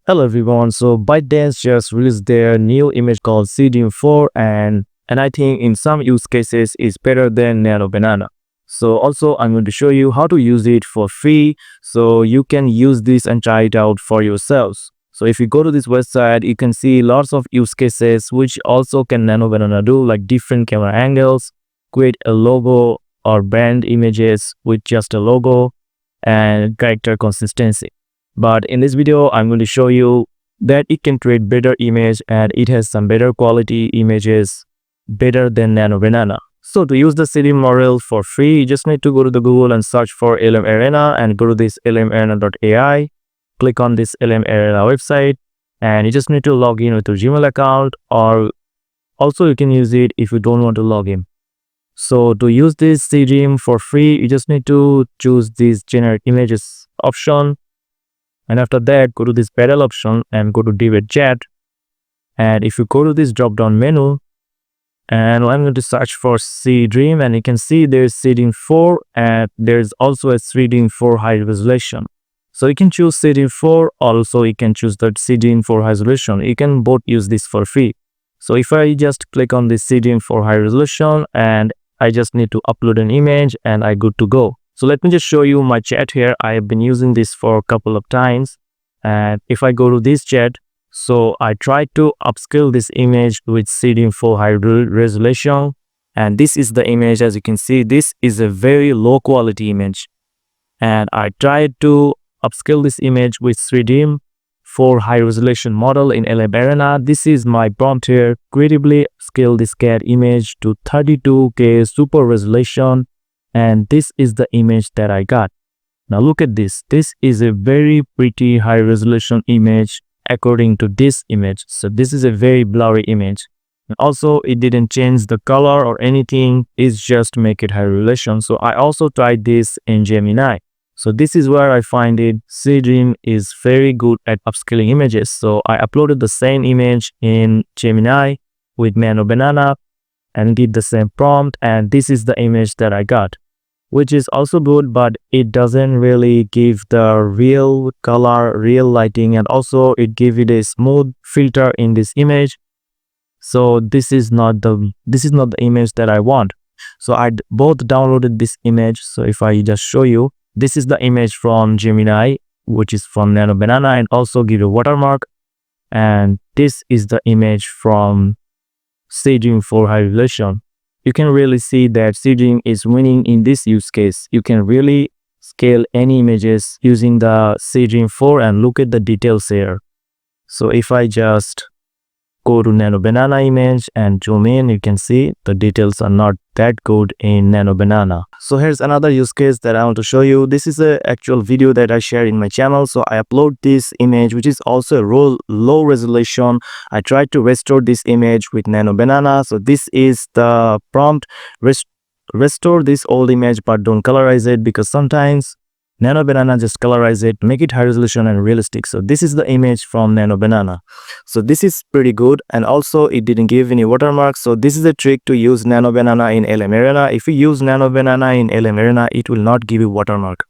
Hello everyone, so ByteDance just released their new image called SEEDREAM 4 and I think in some use cases it's better than Nano Banana. So also I'm going to show you how to use it for free so you can use this and try it out for yourselves. So if you go to this website, you can see lots of use cases which also can Nano Banana do, like different camera angles, create a logo or brand images with just a logo and character consistency. But in this video, I'm going to show you that it can create better image and it has some better quality images better than Nano Banana. So to use the SEEDREAM model for free, you just need to go to the Google and search for LM Arena and go to this lmarena.ai. Click on this LM Arena website and you just need to log in with your Gmail account, or also you can use it if you don't want to log in. So to use this SEEDREAM for free, you just need to choose this generate images option. And after that, go to this pedal option and go to Debit Jet. And if you go to this drop down menu, and I'm going to search for SEEDREAM, and you can see there's SEEDREAM 4 and there's also a SEEDREAM 4 high resolution. So you can choose SEEDREAM 4, also you can choose the SEEDREAM 4 high resolution. You can both use this for free. So if I just click on this SEEDREAM 4 high resolution and I just need to upload an image and I'm good to go. So let me just show you my chat here. I have been using this for a couple of times. And if I go to this chat, so I tried to upscale this image with SEEDREAM 4 high resolution. And this is the image. As you can see, this is a very low quality image. And I tried to upscale this image with SEEDREAM 4 high resolution model in LM Arena. This is my prompt here. Creatively scale this cat image to 32K super resolution. And this is the image that I got. Now look at this. This is a very pretty high resolution image according to this image. So this is a very blurry image. And also it didn't change the color or anything. It's just make it high resolution. So I also tried this in Gemini. So this is where I find it. SEEDREAM is very good at upscaling images. So I uploaded the same image in Gemini with Nano Banana and did the same prompt, and this is the image that I got, which is also good, but it doesn't really give the real color, real lighting, and also it gives it a smooth filter in this image. So this is not the image that I want. So I both downloaded this image. So if I just show you, this is the image from Gemini, which is from Nano Banana, and also give a watermark, and this is the image from SEEDREAM 4 high resolution. You can really see that SEEDREAM is winning in this use case. You can really scale any images using the SEEDREAM 4 and look at the details here. So if I just go to Nano Banana image and zoom in, you can see the details are not that good in Nano Banana. So here's another use case that I want to show you. This is an actual video that I shared in my channel. So I upload this image, which is also a low resolution. I tried to restore this image with Nano Banana. So this is the prompt: restore this old image but don't colorize it, because sometimes Nano Banana just colorize it, make it high resolution and realistic. So this is the image from Nano Banana. So this is pretty good, and also it didn't give any watermark. So this is a trick to use Nano Banana in LM Arena. If you use Nano Banana in LM Arena, it will not give you watermark.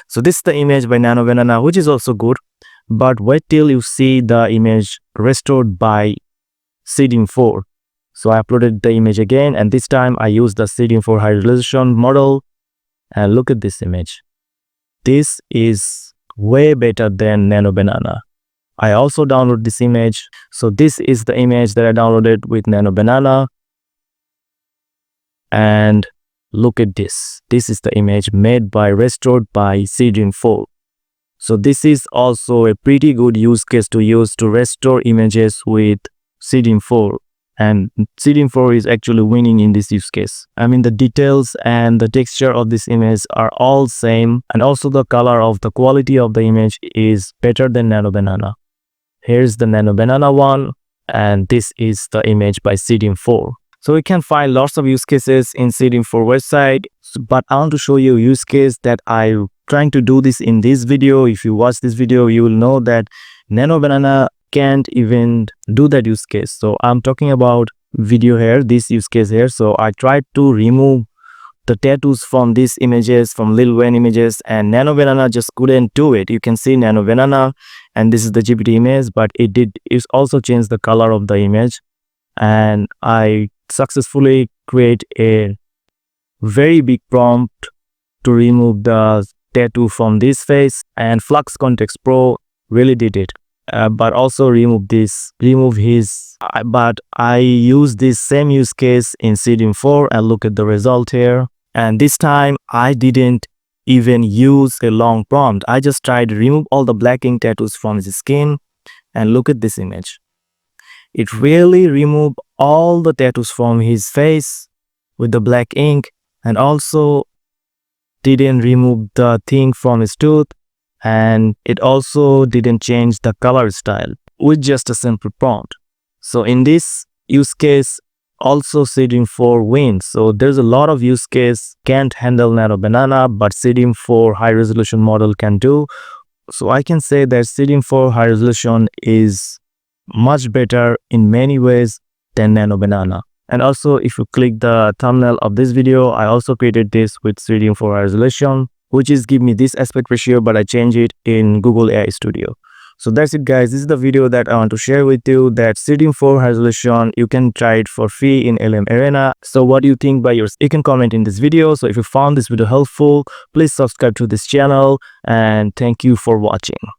So this is the image by Nano Banana, which is also good, but wait till you see the image restored by SEEDREAM 4. So I uploaded the image again, and this time I used the SEEDREAM 4 high resolution model, and look at this image. This is way better than Nano Banana. I also download this image. So this is the image that I downloaded with Nano Banana. And look at this. This is the image made by, restored by SEEDREAM 4. So this is also a pretty good use case to use to restore images with SEEDREAM 4. And SEEDREAM 4 is actually winning in this use case. I mean, the details and the texture of this image are all same. And also the color of the quality of the image is better than Nano Banana. Here's the Nano Banana one. And this is the image by SEEDREAM 4. So we can find lots of use cases in SEEDREAM 4 website. But I want to show you a use case that I'm trying to do this in this video. If you watch this video, you will know that Nano Banana can't even do that use case. So I'm talking about video here, this use case here. So I tried to remove the tattoos from these images, from Lil Wayne images, and Nano Banana just couldn't do it. You can see Nano Banana and this is the GPT image, but it also changed the color of the image, and I successfully create a very big prompt to remove the tattoo from this face, and Flux Context Pro really did it. But also remove his, but I use this same use case in SEEDREAM 4 and look at the result here. And this time I didn't even use a long prompt. I just tried to remove all the black ink tattoos from his skin, and look at this image. It really removed all the tattoos from his face with the black ink, and also didn't remove the thing from his tooth, and it also didn't change the color style with just a simple prompt. So in this use case, also SEEDREAM 4 wins. So there's a lot of use case can't handle Nano Banana, but SEEDREAM 4 high resolution model can do. So I can say that SEEDREAM 4 high resolution is much better in many ways than Nano Banana. And also, if you click the thumbnail of this video, I also created this with SEEDREAM 4 high resolution, which is give me this aspect ratio, but I change it in Google AI Studio. So that's it, guys. This is the video that I want to share with you, that SEEDREAM 4 high resolution, you can try it for free in LM Arena. So what do you think by yours? You can comment in this video. So if you found this video helpful, please subscribe to this channel, and thank you for watching.